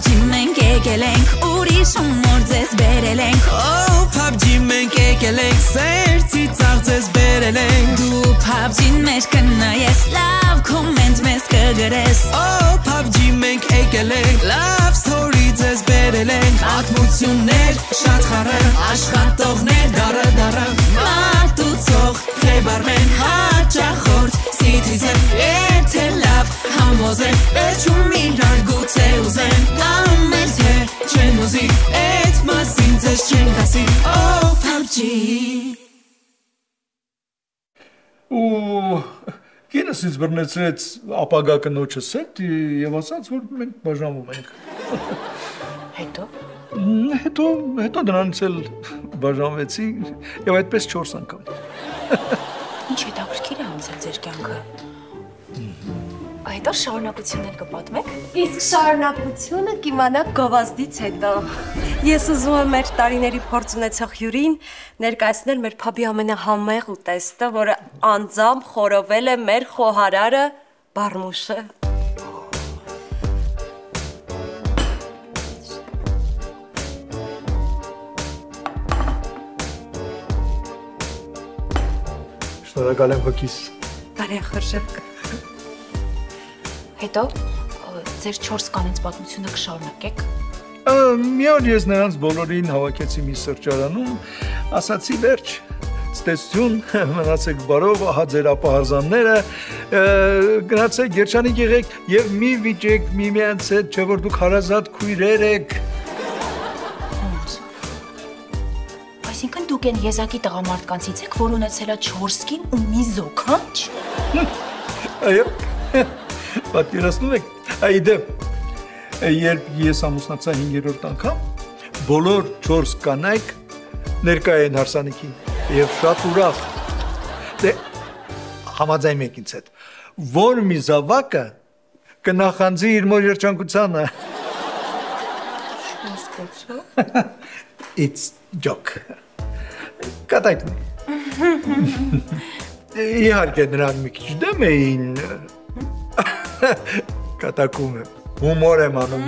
PUBG մենք եկել ենք ուրիշ հումոր ձեզ բերել ենք PUBG մենք եկել ենք սերտի ծաղ ձեզ բերել ենք Դու PUBG-ին մեջ կնայես լավ կոմենտ մեզ կգրես PUBG մենք եկել ենք լավ story ձեզ բերել ենք Պատմություններ շատ խառը աշխատողներ դարը Մատուցող թե բարմեն հաճախորդ Citizen եթե լավ համոզեն Վերջում իրար գուցե ուզեն Ամել թե չեն ուզի Էդ մասին ձեզ չեն կասի PUBG Ու կինս ինձ բռնեցրեց ապագա կնոջը սետ և ասաց, որ մենք բաժանվում ենք Հետո? Հետո դրանից էլ բաժանվեցի և այդպես 4 անգամ Ինչ հետաքրքիր է անցել ձեր կյանքը Հետո շարունակություններ կպատմեք Իսկ շարունակությունը կիմանաք գովազդից հետո Ես ուզում եմ մեր տարիների փորձ ունեցող հյուրին ներկայացնել մեր փաբի ամենահամեղ ուտեստը, որը անձամբ խորովել է մեր խոհարարը Բարմուշը Շնորհակալ եմ հոգիս Բարեխրժեք Հետո ձեր 4 կանենց պատմությունը կշարունակեք Մի օր ես նրանց բոլորին հավաքեցի մի սրճարանում ասացի վերջ Ստեսություն, մնացեք բարով, ահա ձեր ապահարզանները, գնացեք երջանիկ եղեք և մի վիճեք միմյանց հետ, չէ որ դուք հարազատ քույրեր եք Այսինքն դուք են եզակի տղամարդկանցից եք, որ ունեցել է 4 կին ու մի զոք, հա՞չ? Այո, պատկերացնում եք, այդեպ, երբ ես ամուսնացա 5-րդ անգամ, բոլոր 4 կանայք ներկա են հարսանիքին և շատ ուրախ, դե համաձայն եք ինձ հետ, որ մի զավակը կնախանձի իր մոր երջանկությանը It's joke Կատայքն Իհարկե նրանք մի քիչ դեմ էին Կատակում եմ, հումոր եմ անում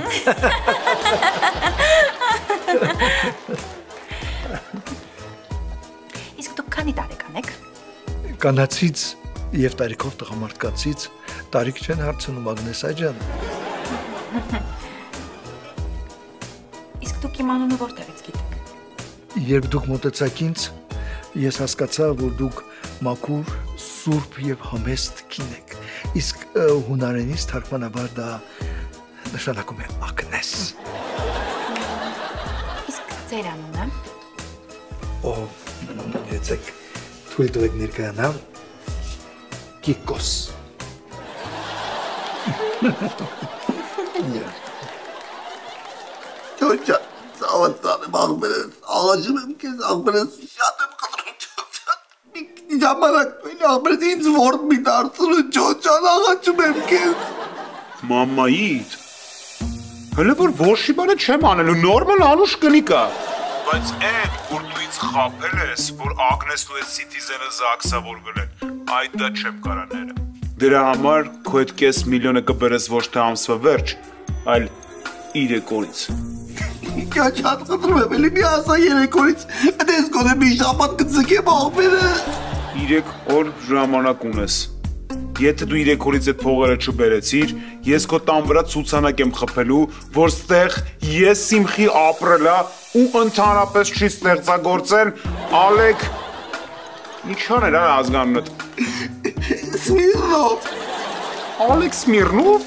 Իսկ դուք քանի տարեկան եք? Կանացից և տարիքով տղամարդկացից տարիք չեն հարցնում Ագնեսա ջան Իսկ դուք իմ անունը որտեղից գիտեք? Երբ դուք մոտեցաք ինձ, ես հասկացա, որ դուք մաքուր, սուրբ և համեստ կին եք, իսկ հունարենից թարգմանաբար դա նշանակում է Ագնես Իսկ ձեր անունը? Եցեք, թույլ տվեք ներկայանամ, Կիկոս Ջոջա, ծավալցան եմ աղբերես, աղաջում եմ կեզ աղբերես, շատ եմ կտրում, մի ժամանակ տույն աղբերես, ինձ որդ մի դարձրու, ջոջան աղաջում եմ կեզ Մամայիդ, հլը որ ոչի բանը չեմ անելու, նորմալ անուշ կնիկա Բայց են, որ դու ինձ խապել ես, որ Ագնեսն ու այդ Citizen-ը զաքսավորվել են, այդ դա չեմ կարաները Դրա համար քո այդ կես միլիոնը կբերես ոչ թե ամսվա վերջ, այլ 3 օրից Իքա շատ կտրում եմ, էլի մի ասա 3 օրից, դես կոնե մի շապատ կծգեմ աղբերը 3 օր ժամանակ ունես Եթե դու 3 օրից այդ փողերը չբերեցիր, ես քո տան վրա ցուցանակ եմ խփելու, որ ստեղ ես Սիմխի ապրելա ու ընդհանրապես չի ստեղծագործել Ալեկ Ինչան էր ազգանունդ Սմիրնով Ալեկ Սմիրնով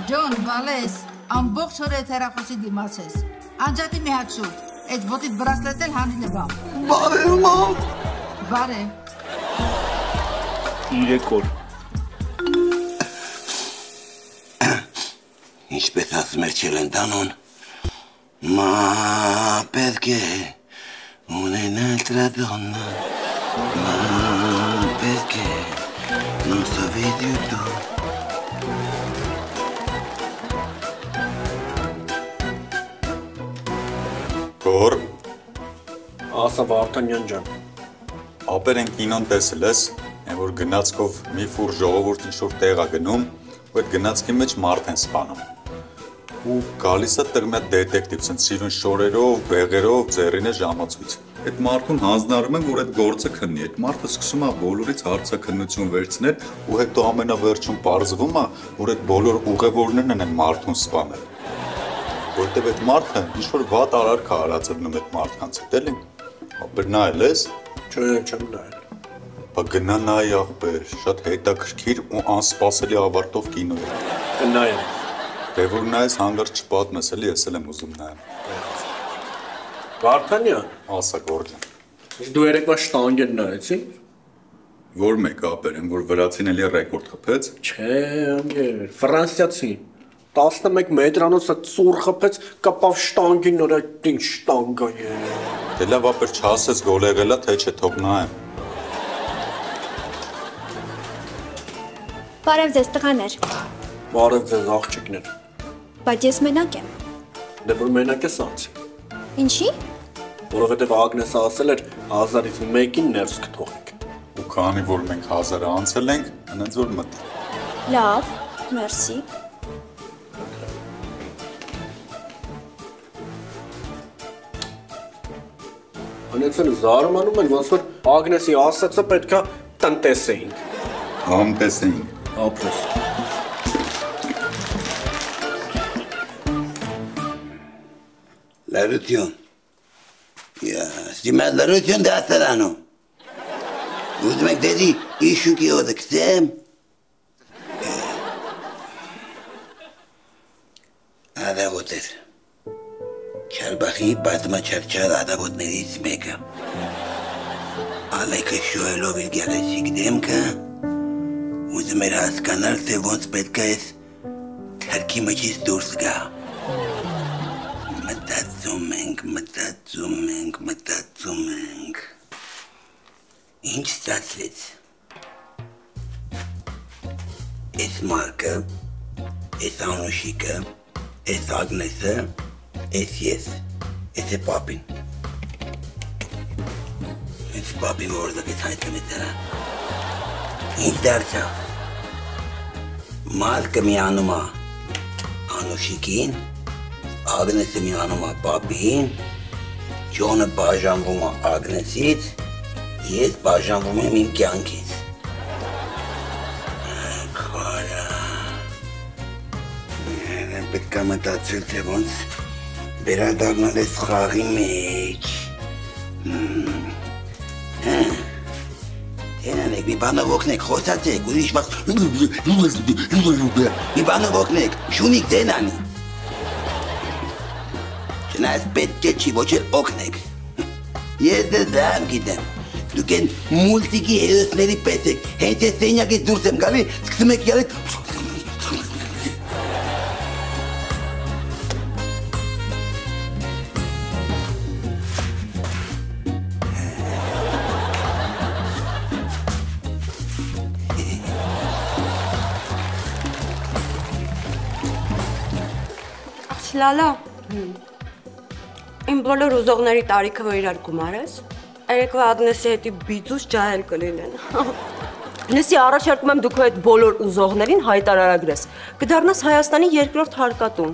Ջոն, բալես, ամբողջ օրը այդ հեռախոսի դիմաց ես Անջատի մի հատ շուտ, այդ ոտիդ բրասլետ էլ հանիլ է բամ Բարև մամ Բարև 3 օր Ինչպես ասում էր Չելենտանոն Մա պետք է ունենալ տրադոնը Մա պետք է նուսավիդ յուտու Գոր Ասա Վարդանյան ջան Ապեր են կինոն տեսել ես որ գնացքով մի ֆուր ժողովուրդ ինչ-որ տեղ է գնում ու այդ գնացքի մեջ մարդ են սպանում Ու գալիս է տղմյա դետեկտիվ, սենց սիրուն շորերով, բեղերով, ձեռին է ժամացույց։ Այդ մարդուն հանձնարարում են, որ այդ գործը քննի։ Այդ մարդը սկսում է բոլորից հարցաքննություն վերցնել ու հետո ամենավերջում պարզվում է, որ այդ բոլոր ուղևորներն են մարդուն սպանել։ Որտեւ այդ մարդը ինչ-որ վատ արարք է արածնում այդ մարդկանց հետ էլի։ Ապեր նայել ես։ Չէ, չեմ նայել։ Բա գնա նայ ախպեր, շատ հետաքրքիր ու անսպասելի ավարտով կինո է։ Կնայեմ։ Դե որ նայես հանգարց չպատմես էլի, ես էլ եմ ուզում նայեմ։ Վարդանյան, ասա Գորջան։ Դու երեկվա շտանգեն նայեցի։ Որ մեկ ապերեմ, որ վրացին էլի ռեկորդ խփեց։ Չէ, անգեր, ֆրանսիացի։ 11 մետրանոցը ծուռ խփեց, կապավ շտանգին նորա ինչ շտանգա է։ Դե լավ ապեր չասես գոլ եղել է, թե չէ թող նայեմ։ Բարև ձեզ տղաներ։ Բարև ձեզ աղջիկներ։ Բայց ես մենակ եմ։ Դե որ մենակ ես անցի։ Ինչի՞։ Որովհետև Ագնեսը ասել էր 1000-ից 1-ին ներս կթողեք։ Ու քանի որ մենք 1000-ը անցել ենք, այնց որ մտի։ Լավ, մերսի։ Անեցել զարմանում են, ոնց որ Ագնեսի ասածը պետքա տնտեսեինք։ Համտեսեինք։ Ապրես։ Լարություն։ Ստիմա լարություն դասարանում։ Ուզում եք դերի իշուկի օդը կսեմ։ Ադավոտ էր։ Չարբախի բազմաչարչար ադավոտներից մեկը։ Ալեքը շոյելով իր գեղեցիկ դեմքը, ուզում էր հասկանալ, թե ոնց պետք է ես թարքի մջից դուրս գա։ Մտածում ենք։ Ինչ ստացվեց։ Էս Մարկը, էս Անուշիկը, էս Ագնեսը, էս ես, էս է պապին։ Էս պապին որզակեց հայտնվեց հրա։ Ինչ դարձավ։ Մարկը միանում է Անուշիկին, Ագնեսը միանում է պապին, Ջոնը բաժանվում է Ագնեսից, ես բաժանվում եմ իմ կյանքից։ Քորա։ Պետք է մտածել, թե ոնց վերադառնալ ես խաղի մեջ։ Տենանեք, մի բանով օգնեք, խոսացեք, ուրիշ վաղ։ Մի բանով օգնեք, շունիկ դենանի։ Չնայած պետք է չի ոչ էլ օգնեք։ Ես դες դրամ գիտեմ։ Դուք են մուլտիկի հերոսների պես եք։ Հենց ես սենյակից դուրս եմ գալի, սկսում եք յալել։ Լալա, իմ բոլոր ուզողների տարիքը որ իրար գումարես, երեկվա Ագնեսի հետի բիծուս ջահել կլինեն։ Լսի, առաջարկում եմ դու քո այդ բոլոր ուզողներին հայտարարագրես, կդառնաս Հայաստանի երկրորդ հարկատուն։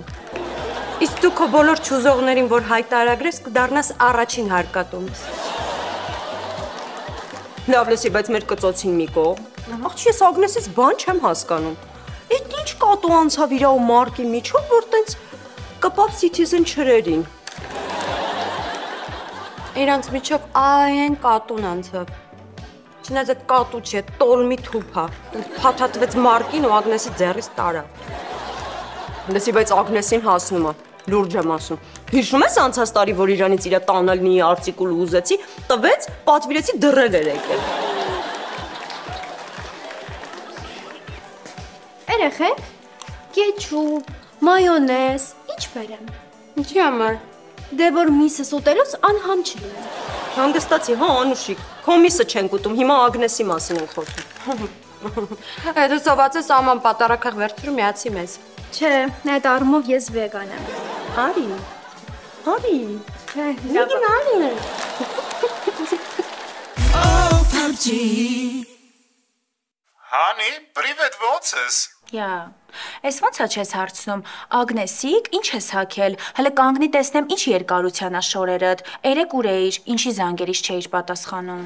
Իսկ դու քո բոլոր չուզողներին, որ հայտարարագրես, կդառնաս առաջին հարկատուն։ Լավ, լսի, բայց մեր կծոցին մի կողմ։ Աղջի, ես Ագնեսից բան չեմ հասկանում։ Այդ ինչ կատու անցավ իրա ու Մարկի միջով, որ տենց կպավ Citizen չրերին։ Իրանց միջով այն կատուն անցավ։ Չնայած այդ կատու չէ, տոլմի թուփա։ Փաթաթվեց Մարկին ու Ագնեսի ձեռից տարավ։ Լսի, բայց Ագնեսին հասնում է, լուրջ եմ ասում։ Հիշում ես անցած տարի, որ իրանից իրա տանալնի արտիկուլ ուզեցի, տվեց, պատվիրեցի դռել էր եկել։ Երեխեք, կեչուպ, մայոնեզ, ինչ բերեմ։ Ինչի համար։ Դե որ միսս ուտելուց անհամ չլինի։ Հանգստացի, հա, Անուշիկ, քո միսը չենք ուտում, հիմա Ագնեսի մասին ենք խոսում։ Հետո սոված ես աման պատարակախ վերցրու միացի մեզ։ Չէ, այդ առումով ես վեգան եմ։ Արի, արի։ Լավ արի։ Հանի, պրիվետ, ո՞նց ես։ Յա, ես ո՞նց է չես հարցնում, Ագնեսիկ, ինչ ես հագել, հələ կանգնի տեսնեմ ինչ երկարության է շորերդ, երեք ուր էիր, ինչի զանգերից չէիր պատասխանում։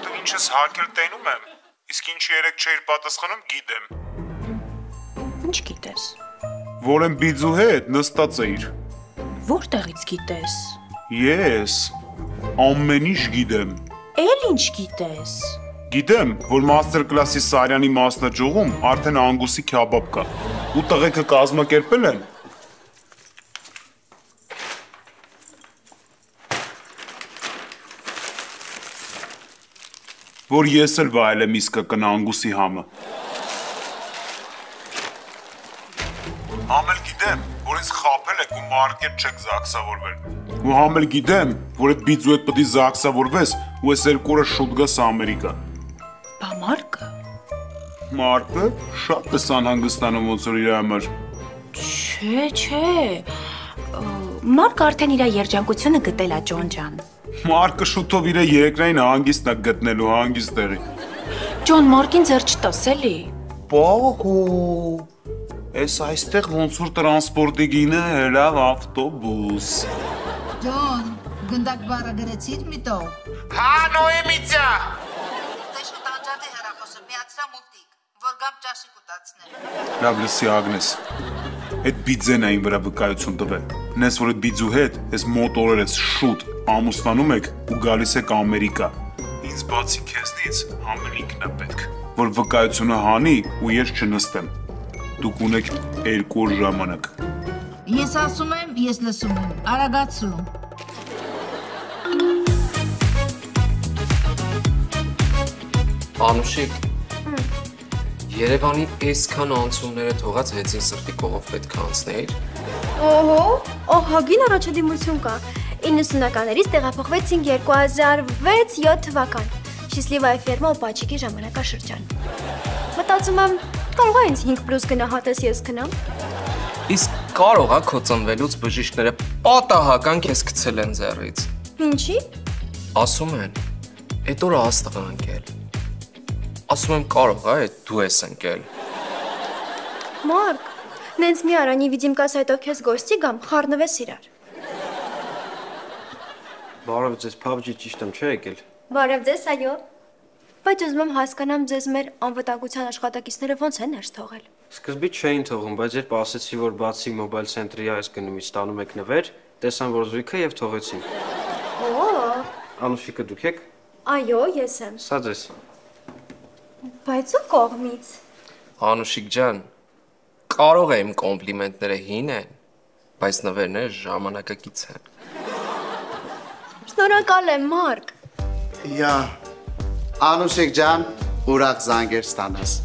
Դու ինչ ես հագել տենում եմ, իսկ ինչի երեք չէիր պատասխանում գիտեմ։ Ինչ գիտես։ Որ եմ բիձու հետ նստած էիր։ Որտեղից գիտես։ Ես ամեն ինչ գիտեմ։ Էլ ինչ գիտես։ Գիտեմ, որ մաստեր կլասի Սարյանի մասնաճյուղում արդեն անգուսի քյաբաբ կա։ Ու տղեկը կազմակերպել են։ Որ ես էլ վայել եմ իսկական անգուսի համը։ Համել գիտեմ, որ ինձ խաբել եք ու մարկետ չեք զաքսավորվել։ Ու համել գիտեմ, որ այդ բիձու հետ պետք է զաքսավորվես ու այս երկու օրը շուտ գաս Ամերիկա։ Բա Մարկը։ Մարկը շատ ես անհանգստանում ոնց որ իր համար։ Չէ։ Մարկը արդեն իր երջանկությունը գտել է Ջոն ջան։ Մարկը շուտով իր երկրային հանգիստն է գտնելու հանգիստ տեղի։ Ջոն Մարկին ձեր չտաս էլի։ Բաղու։ Էս այստեղ ոնց որ տրանսպորտի գինը հելավ ավտոբուս։ Ջոն, գնդակ բառը գրեցիր միտով։ Հա, Նոյեմիցա։ Դե շուտ անջատի հեռախոսը միացրա մուտիկ, որ գամ ճաշի կուտացնել։ Լավ լսի Ագնես։ Այդ բիձեն այն վրա վկայություն տվել։ Նես որ այդ բիձու հետ ես մոտորերս շուտ ամուսնանում եք ու գալիս եք Ամերիկա։ Ինձ բացի քեզնից ամեն ինքն է պետք, որ վկայությունը հանի ու ես չնստեմ։ Դուք ունեք 2 օր ժամանակ։ Ես ասում եմ, ես լսում եմ, արագացրու։ Անուշիկ, Երևանի այսքան անցումները թողած հեծին սրտի կողով պետք է անցնեիր։ Հագին առաջադիմություն կա։ 90-ականներից տեղափոխվեցինք 2006-7 թվական։ Շիսլիվայի ֆերմա Օպաչիկի ժամանակաշրջան։ Մտածում եմ, կարող է ինձ 5+ գնահատես ես գնամ։ Իսկ կարող է քո ծնվելուց բժիշկները պատահական քեզ գցել են ձեռից։ Ինչի։ Ասում են, այդ օրը աստղ ընկել։ Ասում եմ կարող է, դու ես ընկել։ Մարկ, նենց մի արա не видим կասայտով քեզ գոստի գամ, խառնվես իրար։ Բարև ձեզ, PUBG ճիշտ եմ չէ եկել։ Բարև ձեզ, այո։ Բայց ուզում եմ հասկանամ ձեզ մեր անվտանգության աշխատակիցները ոնց են ներս թողել։ Սկզբից չէին թողում, բայց երբ ասեցի, որ բացի մոբայլ ցենտրի այս գնումից տանում եք նվեր, տեսան որ զույգը եւ թողեցին։ Անուշիկը դուք եք։ Այո, ես եմ։ Սա ձեզ։ Բայց ո կողմից։ Անուշիկ ջան, կարող է իմ կոմպլիմենտները հին են, բայց նվերները ժամանակակից են։ Շնորհակալ եմ, Մարկ։ Յա, Անուշիկ ջան, ուրախ զանգեր ստանաս։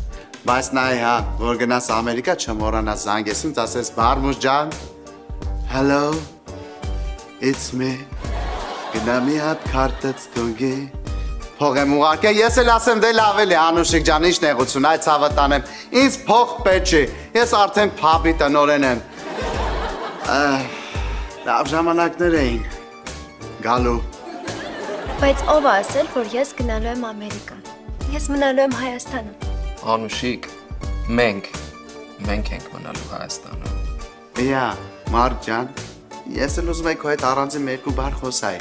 Բայց նայ հա, որ գնաս Ամերիկա չմոռանաս զանգես ինձ, ասես Բարմուշ ջան, hello, it's me, գնամի հատ քարտից դունգի, փող եմ ուղարկե, ես էլ ասեմ դե լավ էլի Անուշիկ ջան, ինչ նեղություն, այդ ցավը տանեմ, ինձ փող պետք չի, ես արդեն փաբի տնօրեն եմ։ Լավ ժամանակներ էին, գալու։ Բայց ով է ասել, որ ես գնալու եմ Ամերիկա։ Ես մնալու եմ Հայաստանում։ Անուշիկ, մենք ենք մնալու Հայաստանում։ Յա, Մարկ ջան, ես էլ ուզում եմ քո հետ առանձին երկու բառ խոսայի։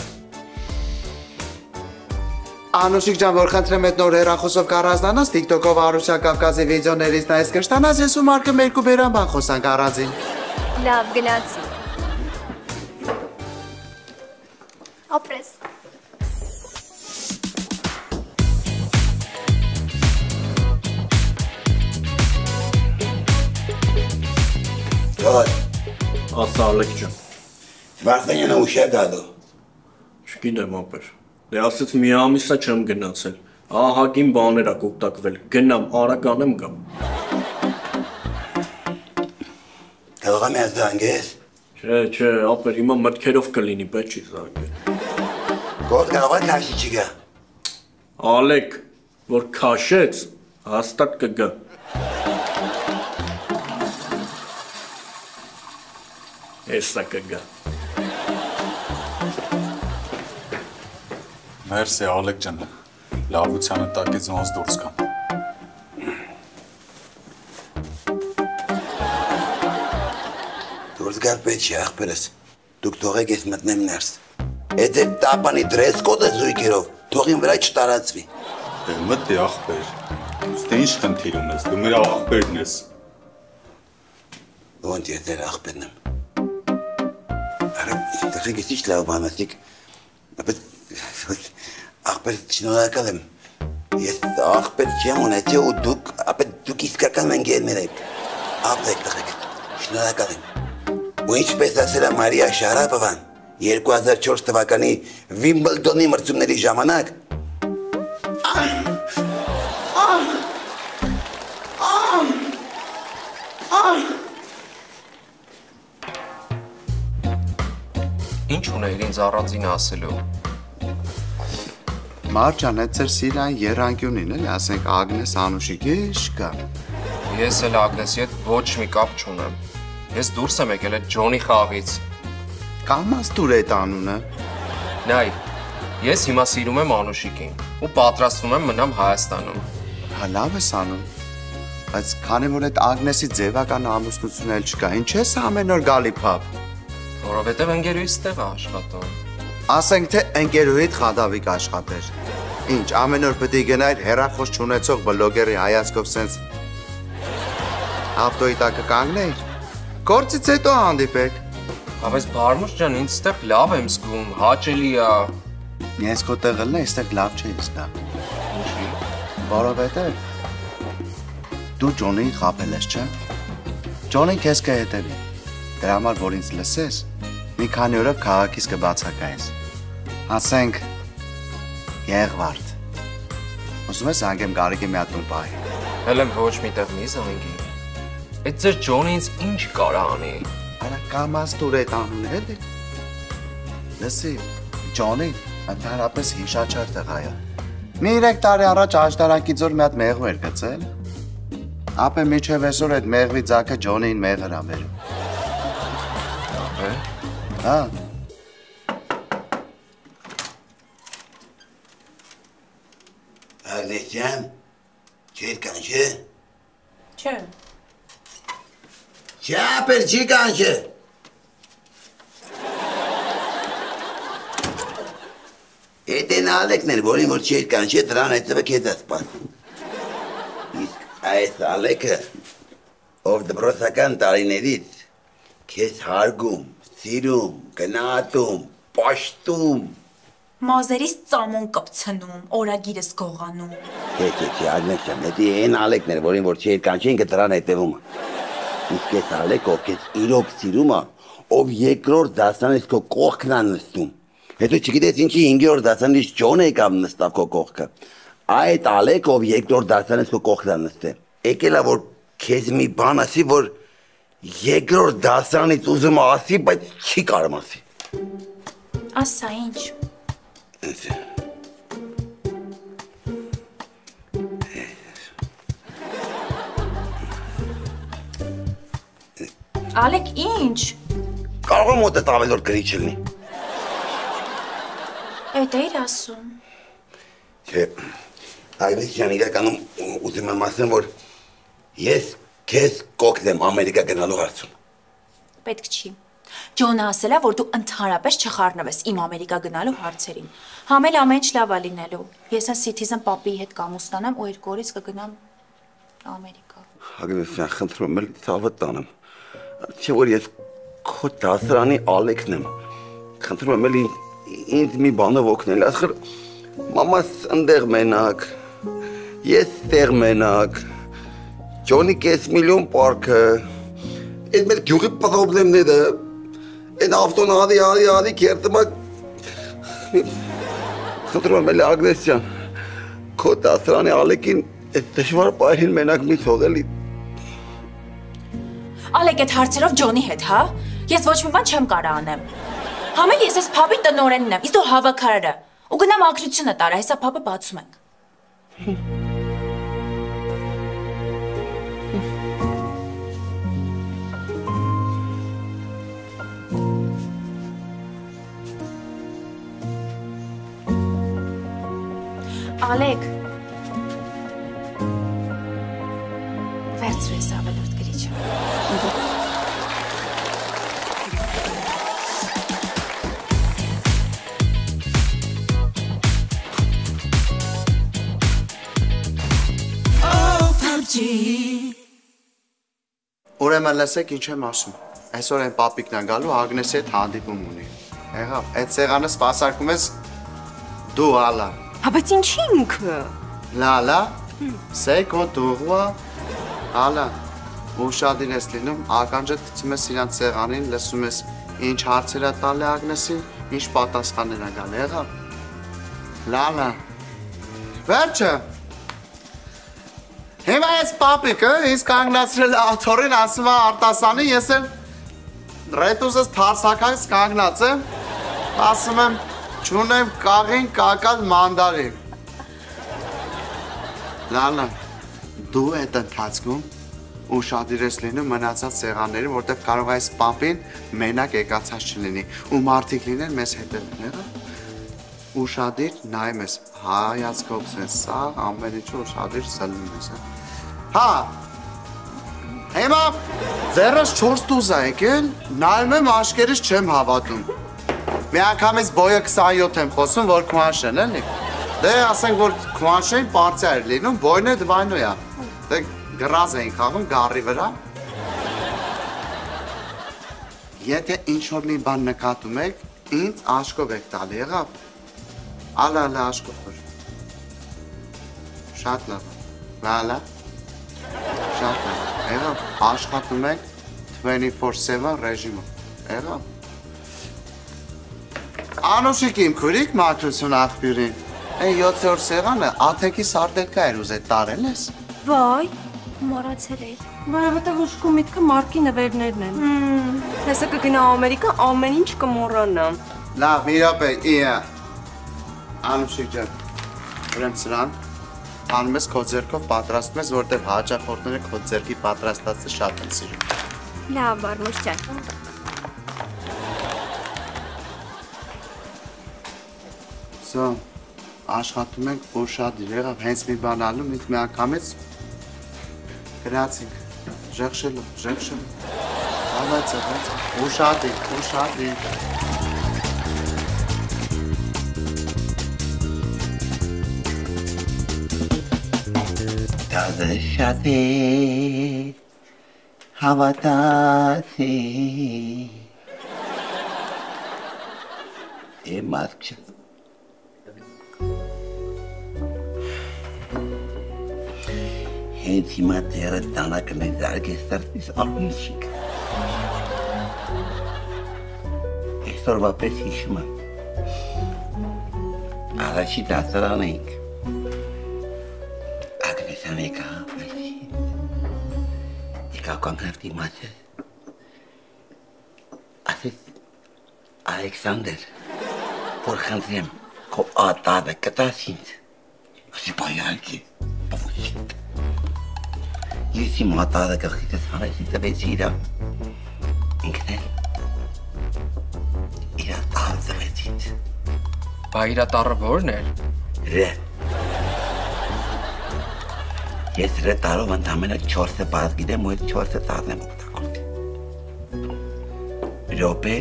Անուշիկ ջան, որ խնդրեմ այդ նոր հեռախոսով կառանձնանաս, TikTok-ով Արուսյան Կավկազի վիդեոներից նայես կշտանաս, ես ու Մարկը երկու բերան բան խոսանք առանձին։ Լավ, գնացի։ Ապրես։ Ասա Ալեք ջան։ Վարդանյանը ուշ է գալու։ Չգիտեմ ապեր։ Դե ասեց մի ամիսա չեմ գնացել։ Ահագին բաներ ա կուտակվել։ Գնամ, արագ անեմ գամ։ Կարող եմ ես զանգես։ Չէ, ապեր, հիմա մտքերով կլինի, պետք չի զանգել։ Գոհ կարող է քաշի չգա։ Ալեք, որ քաշեց, հաստատ կգա։ Էսա կգա։ Մերսի Ալեք ջան, լավությանը տակից ոնց դուրս կամ։ Դուրս գալ պետք չի, աղբերս։ Դուք թողեք ես մտնեմ ներս։ Այդ է տապանի դրես կոդը զույգերով, թողին վրա չտարածվի։ Մտի աղբեր, ստե ինչ խնդիր ունես, դու մեր աղբերն ես։ Ոնց ես դեր աղբերն եմ։ Արա, դրեք ես ինչ լավ բանասիկ, աղբեր չնորակալ եմ։ Ես աղբեր չեմ ունեցի ու դուք իսկական ընկերներ եք։ Ապտեք տղեք, շնորհակալ եմ։ Ու ինչպես ասել է Մարիա Շարապովան 2004 թվականի Վիմբլդոնի մրցումների ժամանակ Ինչ ունեիր ինձ առանձին ասելու։ Մարջան, այդ ձեր սիրան երանգյունին էլ, ասենք Ագնես Անուշիկի շկա։ Ես էլ Ագնեսի հետ ոչ մի կապ չունեմ։ Ես դուրս եմ եկել այդ Ջոնի խաղից։ Կամաց դուր այդ անունը։ Նայ, ես հիմա սիրում եմ Անուշիկին ու պատրաստվում եմ մնամ Հայաստանում։ Հա լավ ես անում։ Բայց քանի որ այդ Ագնեսի ձևական ամուսնությունն էլ չկա, ինչ ես ամեն օր գալի փապ։ Որովհետև ընկերուհիս տեղ է աշխատում։ Ասենք թե ընկերուհիդ Խանդավիկ աշխատեր։ Ինչ, ամեն օր պետք է գնայր հեռախոս չունեցող բլոգերի հայացքով սենց ավտոյի տակը կանգնեիր։ Գործից հետո հանդիպեք։ Բայց Բարմուշ ջան, ինձ ստեղ լավ եմ զգում, հաճելի է։ Ես քո տեղը լն այստեղ լավ չէի զգա։ Ինչի՞։ Որովհետև դու Ջոնին խաբել ես, չէ՞։ Ջոնին քեզ կհետևի։ Դրա համար որ ինձ լսես, մի քանի օրով քաղաքից կբացակայես։ Ասենք Եղվարդ։ Ուզում ես զանգեմ Գարիկի մի հատ տուն պահի։ Հել եմ ոչ միտեղ մի զանգի։ Այդ ձեր Ջոնը ինձ ինչ կարա անի։ Արա կամաց դուր այդ անունը էլի։ Լսի, Ջոնին ընդհանրապես հիշաչար տղա է։ Մի 3 տարի առաջ աշտարակի ձոր մի հատ մեղու էր գցել։ Ապե միջև այսօր այդ մեղվի ձակը Ջոնին մեղր ա բերում։ Հա։ Ագնեսյան, չէր կանչը։ Չէ։ Չապեր չի կանչը։ Էդ են Ալեքն էր, որին որ չէր կանչը, դրան այդտվը քեզ է սպասում։ Իսկ այս Ալեքը, ով դպրոցական տարիներից քեզ հարգում, սիրում, գնահատում, պաշտում։ Մազերիս ծամոն կպցնում, օրագիրս գողանում։ Չէ, Ագնես ջան, դա այն Ալեքն էր, որին որ չէր կանչի, ինքը դրան հետևում է։ Իսկ այս Ալեկը, ով քեզ իրոք սիրում է, ով երկրորդ դասանից քո կողքն է նստում։ Հետո չգիտես ինչի 5-րդ դասանից Ջոն եկավ նստավ քո կողքը։ Այդ Ալեկը, ով երկրորդ դասանից քո կողքն է նստել։ Եկել է որ քեզ մի բան ասի, որ երկրորդ դասանից ուզում է ասի, բայց չի կարող ասի։ Ասա ինչ։ Ալեք, ինչ։ Կարող եմ մոտդ ավելորդ գրիչ լինի։ Էդ էիր ասում։ Չէ, Ագնես ջան, իրականում ուզում եմ ասեմ, որ ես քեզ կօգնեմ Ամերիկա գնալու հարցում։ Պետք չի։ Ջոնը ասել է, որ դու ընդհանրապես չխառնվես իմ Ամերիկա գնալու հարցերին։ Համել ամեն ինչ լավ է լինելու։ Ես այն Citizen պապի հետ կամուստանամ ու 2 օրից կգնամ Ամերիկա։ Ագնես ջան, խնդրում եմ, ցավը տանեմ։ Չէ որ ես քո դասարանի Ալեքն եմ։ Խնդրում եմ, ինձ մի բանով օգնել, ասխր մամաս ընդեղ մենակ, ես տեղ մենակ, Ջոնի կես միլիոն պարքը, այդ մեր գյուղի պրոբլեմները, այդ ավտոն ադի կերտում է, խնդրում եմ, Ագնես ջան, քո դասարանի Ալեկին այդ դժվար պահին մենակ մի թողելի։ Ալեք այդ հարցերով Ջոնի հետ, հա? Ես ոչ մի բան չեմ կարող անեմ։ Համել ես այս փաբի տնօրենն եմ, իսկ դու հավաքարարը։ Ու գնամ ակրությունը տարա, հեսա փաբը բացում ենք։ Ալեք։ Վերցրու ես ավելորդ գրիչը։ աղջի Ուրեմն լսեք ինչ եմ ասում Այսօր են պապիկն է գալու Ագնեսի հետ հանդիպում ունի Եղավ այդ սեղանը սպասարկում ես դու ալա Բայց ինչի ինքը Լալա Սեկո դուղվա ալա Ուշադիր ես լինում ականջդ գցում ես իրանց սեղանին լսում ես ինչ հարցեր է տալի Ագնեսին ինչ պատասխաններ է գալի եղավ Լալա Վերջը Հիմա ես պապիկը ինձ կանգնացրել աթորին ասում է Արտասանի ես էլ ռետուզս թարսակայս կանգնած եմ ասում եմ չունեմ կաղին կակալ մանդարին Լալա դու այդ ընթացքում ուշադիր ես լինում մնացած սեղաններին, որտեղ կարող է այս պապին մենակ եկացած չլինի ու մարդիկ լինեն մեզ հետևում, եղա ուշադիր նայում ես, հայացքով ես, սա ամեն ինչը ուշադիր սլում ես, հա Հիմա ձեռս 4 դուզ է եկել, նայում եմ աշկերից չեմ հավատում Մի անգամից բոյը 27 եմ խոսում, որ քուանշեն էլի Դե ասենք, որ քուանշեն պարծյա էր լինում, բոյն է դվայնոյա Դե գրազ էինք խաղում գարի վրա Եթե ինչ-որ մի բան նկատում եք, ինձ աշկով եք տալի, եղավ Ալա աշկով որ Շատ լավ, լալա Շատ լավ, եղավ, աշխատում եք 24/7 ռեժիմով, եղավ Անուշիկ իմ քուրիկ մաքրություն աղբյուրին Այն 7-րդ սեղանը աթեքի սարդելկա էր ուզետ տարել ես Վայ, մոռացել էի Որովհետև ուշքու միտքը Մարկի նվերներն են Հեսը կգնա Ամերիկա ամեն ինչ կմոռանա Լավ, մի րոպե, իա Անուշիկ ջան, ուրեմն սրան անում ես քո ձեռքով պատրաստում ես, որտեղ հաճախորդները քո ձեռքի պատրաստածը շատ են սիրում Լավ, Արմուշ ջան Սո, աշխատում ենք ուշադիր եղավ, հենց մի բան ալում, ինձ մի անգամից գրացինք, ժեղշելու, ավայց, ուշադիր Տազը շատ է, հավատաց է Մատք չա Հենց հիմա տերը տանակը մեզ զարգես տրտիս աղմիշիկ Այսօրվա պես հիշում եմ Առաջի դասարան էինք Ագնեսան եկա Եկա կանգնավ դիմացել Ասես Ալեքսանդր որ խնդրեմ քո ատավը կտաս ինձ Ասի բայալքի բավոսիկ Ես իմ ատավը գղթիտս հանեսի տվեցի իրա ինքն էլ իրա տար ծվեց ինձ Բա իրա տարը որն էր? Ռե Ես ռե տարով ընդամենը 4-ը բազ գիտեմ ու այդ 4-ը տաղն եմ օգտագործի Ռոպե,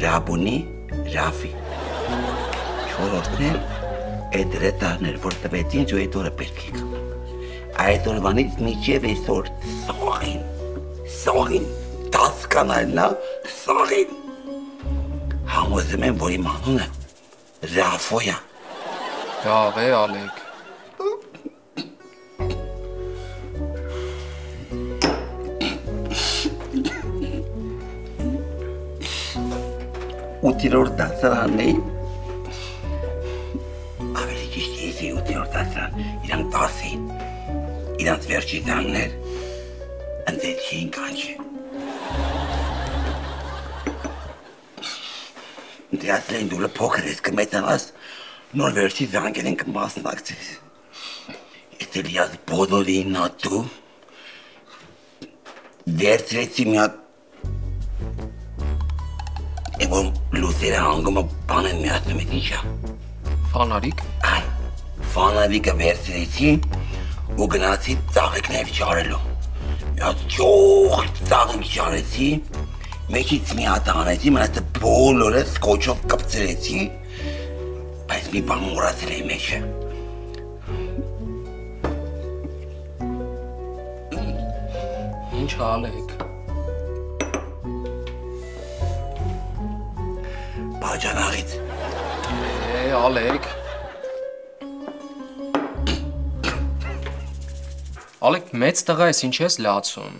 Ռաբունի, Ռաֆի Չորորդն էլ այդ ռե տարն էր որ տվեց ինձ ու այդ օրը պետք եք Այդ օրվանից միջև այսօր սողին, 10 կանալնա սողին Համոզում եմ, որ իմ անունը Ռաֆոյա Լավ է, Ալեք Ութիրորդ դասարանն էի Ավելի ճիշտ ես էի ութիրորդ դասարան Իրանք 10 էին Իրանց վերջի զանգներ ընդետ չէին կանչի Դրասել են դուլը փոքր ես կմեծանաս նոր վերջի զանգեր են կմասնակցես Ես էլ ես բոլորին նատու վերցրեցի մի հատ Եվոմ լուսերը հանգումը բան են միացնում էտ ինչա Ֆանարիկ? Այ, ֆանարիկը վերցրեցի ու գնացի ծաղիքներ ճարելու Մի հատ ճոխ ծաղիք ճարեցի Մեջից մի հատ անեցի, մնացը բոլորը սկոչով կպցրեցի Բայց մի բան մորացել էի մեջը Ինչ Ալեք։ Բաջանաղից։ Ալեք։ Ալեք, մեծ տղա ես, ինչ ես լացում։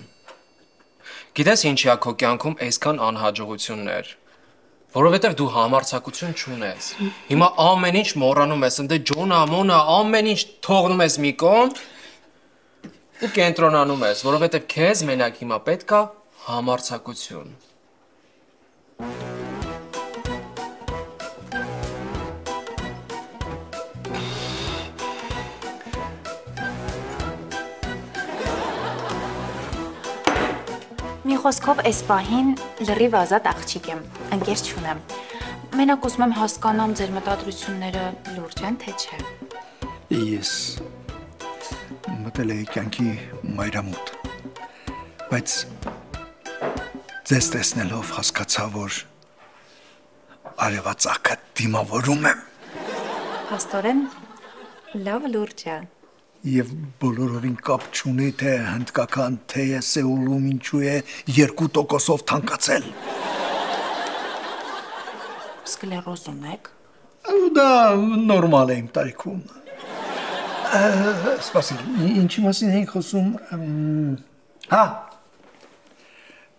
Գիտես ինչի է քո կյանքում այսքան անհաջողություններ, որովհետև դու համարձակություն չունես։ Հիմա ամեն ինչ մոռանում ես, ընդ ջոնա, մոնա, ամեն ինչ թողնում ես մի կողմ ու կենտրոնանում ես, որովհետև քեզ մենակ հիմա պետք է համարձակություն։ Մի խոսքով այս պահին լրիվ ազատ աղջիկ եմ, ընկեր չունեմ։ Մենակ ուզում եմ հասկանամ ձեր մտադրությունները լուրջ են, թե չէ։ Ես մտել էի կյանքի մայրամուտ, բայց ձեզ տեսնելով հասկացա, որ արևածագը դիմավորում եմ։ Փաստորեն լավ լուրջ է։ Եվ բոլորովին կապ չունի, թե հնդկական թեյը Սեուլում ինչու է 2%-ով թանկացել։ Սկլերոզ ունեք։ Դա նորմալ է իմ տարիքում։ Սպասի, ինչի մասին ենք խոսում։ Հա,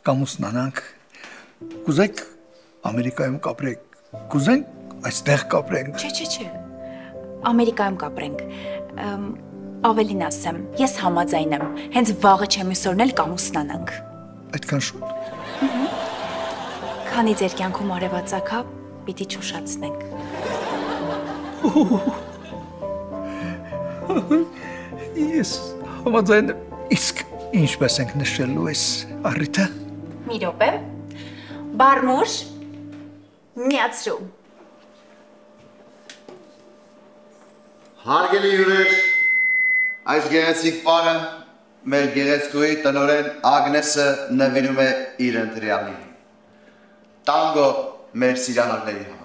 կամուսնանանք, կուզեք Ամերիկայում կապրենք, կուզենք այստեղ կապրենք։ Չէ, Ամերիկայում կապրենք։ Ավելին ասեմ, ես համաձայն եմ, հենց վաղը չեմ ուսորն էլ կամուսնանանք։ Այդքան շուտ։ Քանի ձեր կյանքում արևածագա, պիտի չուշացնենք։ Ես համաձայն եմ, իսկ ինչպես ենք նշելու այս առիթը։ Մի րոպե, բարմուշ, միացրու։ Հարգելի հյուրեր, այս գեղեցիկ պարը մեր գեղեցկուհի տնօրեն Ագնեսը նվիրում է իր ընտրյալին։ Տանգո մեր սիրահարների համար։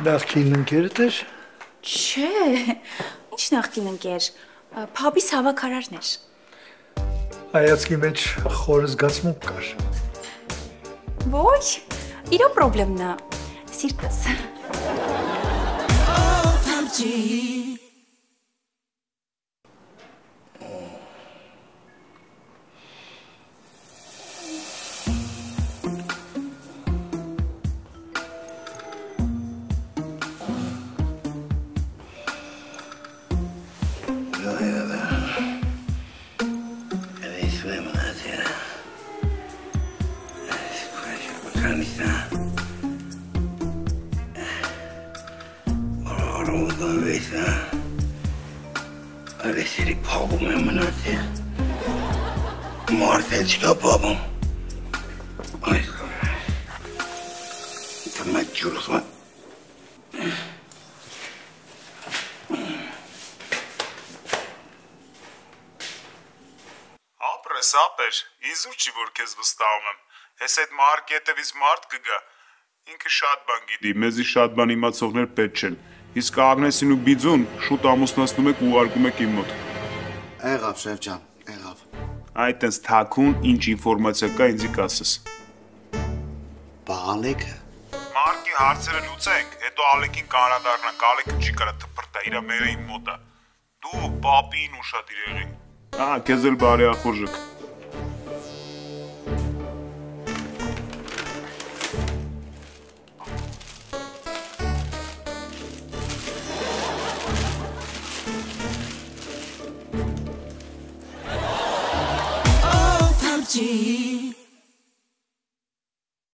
Նախկին ընկերդ էր։ Չէ, ինչ նախկին ընկեր, փաբիս հավաքարարն էր։ Հայացքի մեջ խորը զգացմունք կար։ Ոչ, իրա պրոբլեմն է, սիրտս։ Ապեր, իզուր չի, որ քեզ վստահում եմ, հես այդ մարկետևից մարդ կգա, ինքը շատ բան գիտի, մեզի շատ բան իմացողներ պետք չեն, իսկ Ագնեսին ու Բիձուն շուտ ամուսնացնում եք ու ուղարկում եք իմ մոտ։ Եղավ, շեֆ ջան, եղավ։ Այդ տենց թաքուն ինչ ինֆորմացիա կա ինձի կասես։ Բա Ալեքը։ Մարկի հարցերը լուծենք, հետո Ալեկին կանադառնանք, Ալեկը չի կարա թփրտա, իրա մերը իմ մոտ է։ Դու պապին ուշադիր եղի։ Ահա, քեզ էլ բարի ախորժակ։ Oh, PUBG